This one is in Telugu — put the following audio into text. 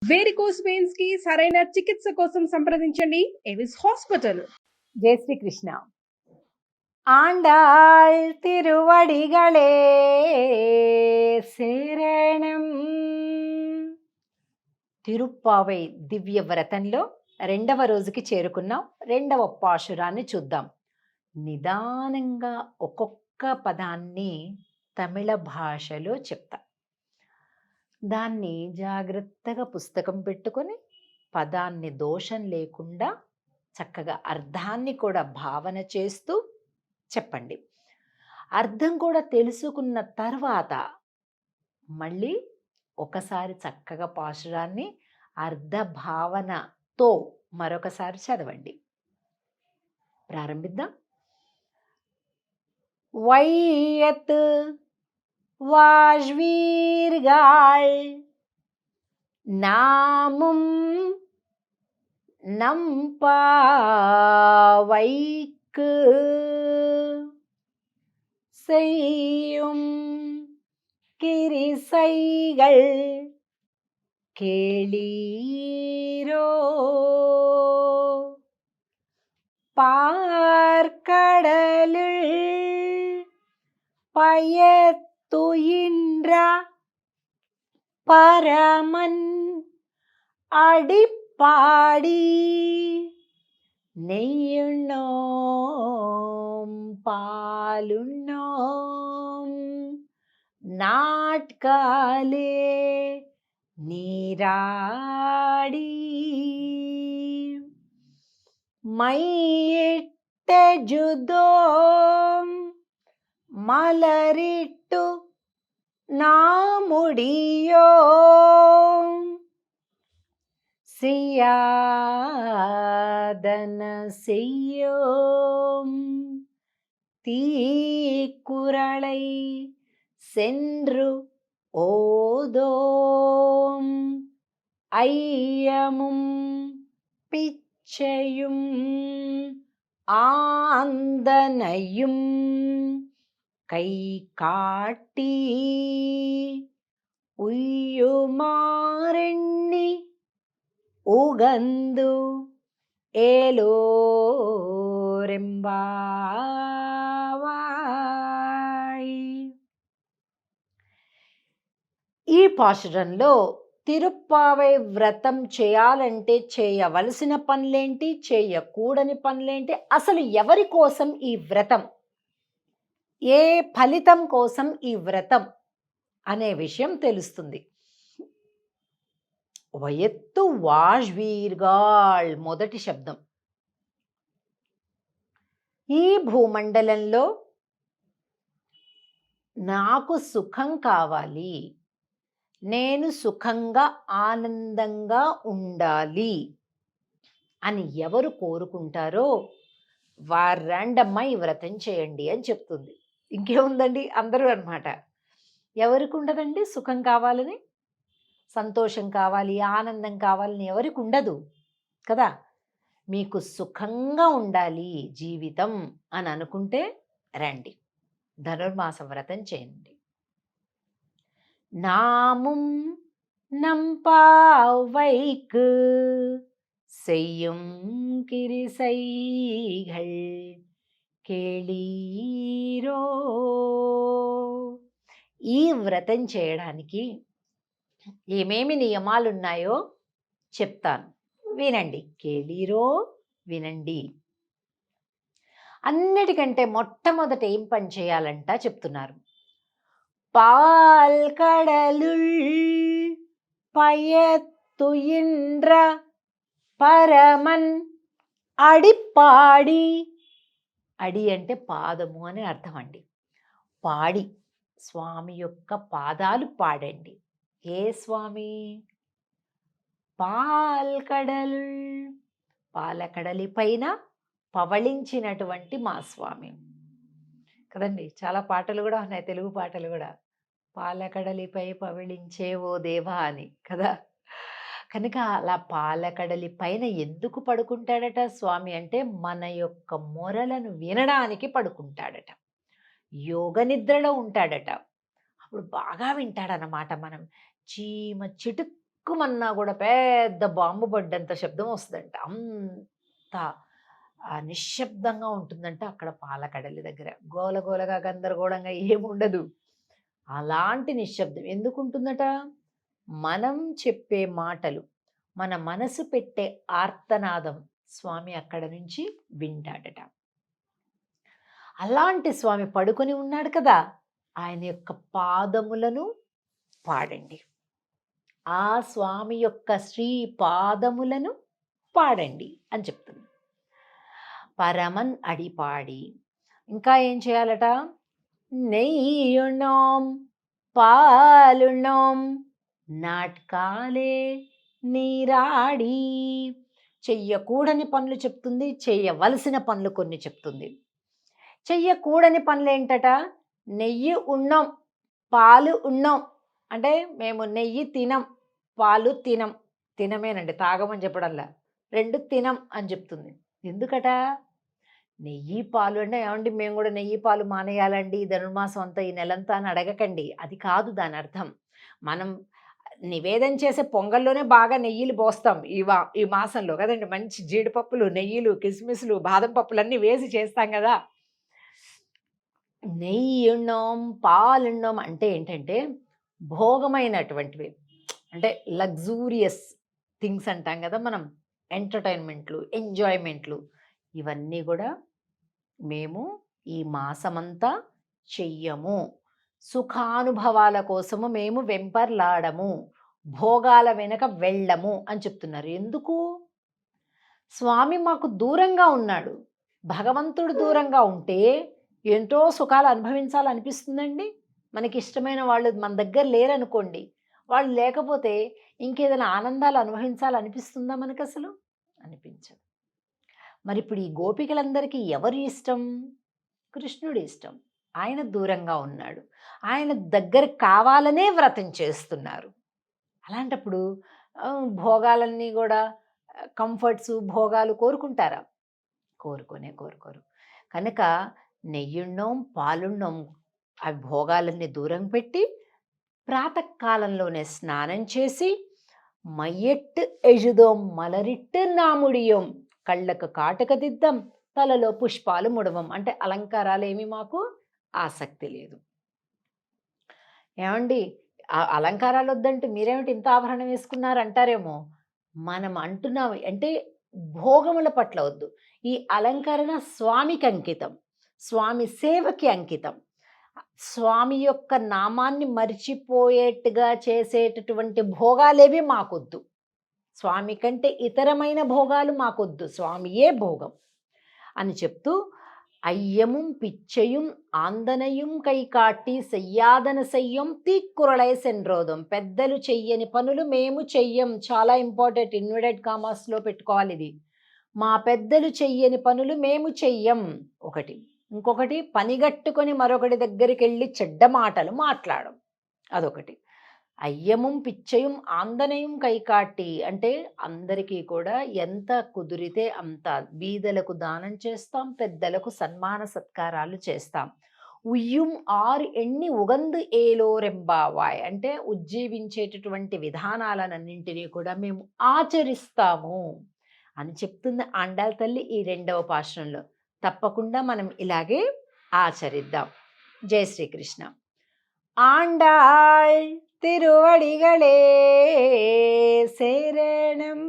వేరికోస్ వెయిన్స్ కి సరైన చికిత్స కోసం సంప్రదించండి ఎవిస్ హాస్పిటల్. జై శ్రీ కృష్ణ. ఆండాళ్ తిరువడిగళే శరణం. తిరుప్పావై దివ్య వ్రతంలో 2వ రోజుకి చేరుకున్నాం. 2వ పాశురాన్ని చూద్దాం. నిదానంగా ఒక్కొక్క పదాన్ని తమిళ భాషలో చెప్తా. దాన్ని జాగ్రత్తగా పుస్తకం పెట్టుకొని పదాన్ని దోషం లేకుండా చక్కగా అర్థాన్ని కూడా భావన చేస్తూ చెప్పండి. అర్థం కూడా తెలుసుకున్న తర్వాత మళ్ళీ ఒకసారి చక్కగా పాశురాన్ని అర్థ భావనతో మరొకసారి చదవండి. ప్రారంభిద్దాం. వైయత్ వాజ్వీర్గాళ్ నాముం நம்பாவைக்கு செய்யும் கிரிசைகள் கேளீரோ. பார்க்கடலுள் பயத்துயின்ற பரமன் அடிப்பாடி நெய்யுண்ணோம் பாலுண்ணோம் நாட்காலே நீராடி மையிட்ட ஜுதோம் மலரிட்டு நாமுடியோம் செய்யாதன செய்யோம் தீக்குறளை சென்று ஓதோம் ஐயமும் பிச்சையும் ஆந்தனையும் கை காட்டி உய்யுமாறெண்ணி உகந்து ఏలోరెంబావాయ్. ఈ పాశురంలో తిరుప్పావై వ్రతం చేయాలంటే చేయవలసిన పనులేంటి, చేయకూడని పనులేంటి, అసలు ఎవరి కోసం ఈ వ్రతం, ఏ ఫలితం కోసం ఈ వ్రతం అనే విషయం తెలుస్తుంది. వయత్తు వాజ్వీర్గాళ్ మొదటి శబ్దం. ఈ భూమండలంలో నాకు సుఖం కావాలి, నేను సుఖంగా ఆనందంగా ఉండాలి అని ఎవరు కోరుకుంటారో వారండమ్మా ఈ వ్రతం చేయండి అని చెప్తుంది. ఇంకేముందండి, అందరూ అన్నమాట. ఎవరికి ఉండదండి సుఖం కావాలని, సంతోషం కావాలి, ఆనందం కావాలని ఎవరికి ఉండదు కదా. మీకు సుఖంగా ఉండాలి జీవితం అని అనుకుంటే రండి, ధనుర్మాస వ్రతం చేయండి. நாமும் நம்பாவைக்கு செய்யும் கிரிசைகள் కేళీరో. ఈ వ్రతం చేయడానికి ఏమేమి నియమాలున్నాయో చెప్తాను, వినండి. కేళీరో, వినండి. అన్నిటికంటే మొట్టమొదట ఏం పని చేయాలంట చెప్తున్నారు. పాల్కడలుల్ పయత్తుయిండ్ర పరమన్ అడిపాడి. అడి అంటే పాదము అని అర్థం అండి. పాడి, స్వామి యొక్క పాదాలు పాడండి. ఏ స్వామి? పాల్కడలు, పాలకడలి పైన పవళించినటువంటి మా స్వామి కదండి. చాలా పాటలు కూడా ఉన్నాయి, తెలుగు పాటలు కూడా. పాలకడలిపై పవళించే ఓ దేవా అని కదా. కనుక అలా పాలకడలి పైన ఎందుకు పడుకుంటాడట స్వామి అంటే మన యొక్క మొరలను వినడానికి పడుకుంటాడట. యోగ నిద్రలో ఉంటాడట. అప్పుడు బాగా వింటాడనమాట. మనం చీమ చిటుక్ టక్కుమన్నా కూడా పెద్ద బాంబు పడ్డంత శబ్దం వస్తుందంట. అంత నిశ్శబ్దంగా ఉంటుందంట అక్కడ పాలకడలి దగ్గర. గోలగోలగా గందరగోళంగా ఏముండదు. అలాంటి నిశ్శబ్దం ఎందుకుంటుందట? మనం చెప్పే మాటలు, మన మనసు పెట్టే ఆర్తనాదం స్వామి అక్కడ నుంచి వింటాడట. అలాంటి స్వామి పడుకొని ఉన్నాడు కదా, ఆయన యొక్క పాదములను పాడండి. ఆ స్వామి యొక్క శ్రీ పాదములను పాడండి అని చెప్తుంది. పరమన్ అడిపాడి ఇంకా ఏం చేయాలట? నెయ్యుణోం పాలుణోం నాట్కాలే నీరాడి. చెయ్యకూడని పనులు చెప్తుంది, చెయ్యవలసిన పనులు కొన్ని చెప్తుంది. చెయ్యకూడని పనులు ఏంటట? నెయ్యి ఉన్నాం, పాలు ఉన్నాం అంటే మేము నెయ్యి తినం, పాలు తినం. తినమేనండి, తాగమని చెప్పడంలా, రెండు తినం అని చెప్తుంది. ఎందుకట? నెయ్యి పాలు అంటే ఏమండి మేము కూడా నెయ్యి పాలు మానేయాలండి ఈ ధనుర్మాసం అంతా ఈ నెలంతా అని అడగకండి. అది కాదు దాని అర్థం. మనం నివేదన చేసే పొంగల్లోనే బాగా నెయ్యిలు పోస్తాం ఈ మాసంలో కదండి. మంచి జీడిపప్పులు, నెయ్యిలు, కిస్మిస్లు, బాదం పప్పులు అన్నీ వేసి చేస్తాం కదా. నెయ్యున్నాం పాలున్నాం అంటే ఏంటంటే భోగమైనటువంటివి, అంటే లగ్జూరియస్ థింగ్స్ అంటాం కదా మనం, ఎంటర్టైన్మెంట్లు, ఎంజాయ్మెంట్లు, ఇవన్నీ కూడా మేము ఈ మాసమంతా చెయ్యము. సుఖానుభవాల కోసము మేము వెంపర్లాడము, భోగాల వెనక వెళ్ళము అని చెప్తున్నారు. ఎందుకు? స్వామి మాకు దూరంగా ఉన్నాడు. భగవంతుడు దూరంగా ఉంటే ఎంతో సుఖాలు అనుభవించాలనిపిస్తుందండి. మనకి ఇష్టమైన వాళ్ళు మన దగ్గర లేరనుకోండి, వాళ్ళు లేకపోతే ఇంకేదైనా ఆనందాలు అనుభవించాలనిపిస్తుందా మనకు? అసలు అనిపించదు. మరి ఇప్పుడు ఈ గోపికలందరికీ ఎవరు ఇష్టం? కృష్ణుడి ఇష్టం. ఆయన దూరంగా ఉన్నాడు, ఆయన దగ్గర కావాలనే వ్రతం చేస్తున్నారు. అలాంటప్పుడు భోగాలన్నీ కూడా కంఫర్ట్స్, భోగాలు కోరుకుంటారా? కోరుకోరు. కనుక నెయ్యుಣ್ಣం పాలుಣ್ಣం అవి భోగాలన్నీ దూరం పెట్టి ప్రాతకాలంలోనే స్నానం చేసి మైయెట్టు ఎజుదోం మలరిట్టు నాముడియోం, కళ్ళకు కాటుక దిద్దం, తలలో పుష్పాలు ముడవం. అంటే అలంకారాలు ఏమి మాకు ఆసక్తి లేదు. ఏమండి అలంకారాలు వద్దంటే మీరేమిటి ఇంత ఆభరణం వేసుకున్నారు అంటారేమో. మనం అంటున్నాం అంటే భోగముల పట్ల వద్దు. ఈ అలంకరణ స్వామికి అంకితం, స్వామి సేవకి అంకితం. స్వామి యొక్క నామాన్ని మర్చిపోయేట్టుగా చేసేటటువంటి భోగాలేవి మాకొద్దు. స్వామి కంటే ఇతరమైన భోగాలు మాకొద్దు, స్వామియే భోగం అని చెప్తూ అయ్యముం పిచ్చయుం ఆందనయుం కైకాట్టి సెయ్యాదన సెయ్యం తీక్కురళై సెన్రోదం. పెద్దలు చెయ్యని పనులు మేము చెయ్యం. చాలా ఇంపార్టెంట్, ఇన్వర్టెడ్ కామాస్లో పెట్టుకోవాలి ఇది. మా పెద్దలు చెయ్యని పనులు మేము చెయ్యం ఒకటి. ఇంకొకటి పనిగట్టుకొని మరొకటి దగ్గరికి వెళ్ళి చెడ్డ మాటలు మాట్లాడడం, అదొకటి. అయ్యముం పిచ్చయం ఆందనయం కైకాట్టి అంటే అందరికీ కూడా ఎంత కుదిరితే అంత బీదలకు దానం చేస్తాం, పెద్దలకు సన్మాన సత్కారాలు చేస్తాం. ఉయ్యం ఆరు ఎన్ని ఉగందు ఏలో రెంబావాయ్ అంటే ఉజ్జీవించేటటువంటి విధానాలన్నింటినీ కూడా మేము ఆచరిస్తాము అని చెప్తుంది ఆండాళ్ తల్లి ఈ 2వ పాశురంలో. తప్పకుండా మనం ఇలాగే ఆచరిద్దాం. జై శ్రీకృష్ణ. ఆండాళ్ తిరువడిగళే శరణం.